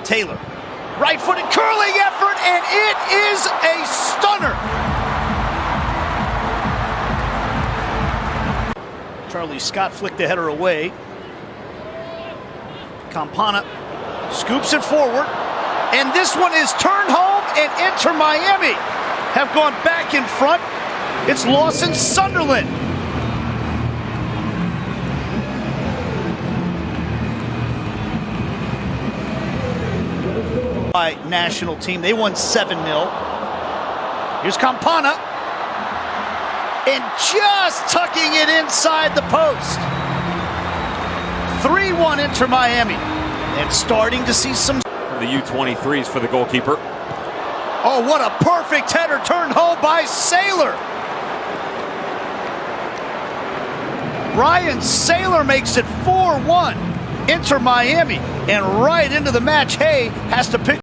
Taylor, right-footed curling effort, and it is a stunner. Charlie Scott flicked the header away. Campana scoops it forward, and this one is turned home, and Inter Miami have gone back in front. It's Lawson Sunderland. By national team, they won 7-0. Here's Campana, and just tucking it inside the post. 3-1 Inter Miami, and starting to see some. The U23s for the goalkeeper. Oh, what a perfect header, turned home by Sailor. Brian Sailor makes it 4-1 Inter Miami, and right into the match. Hay has to pick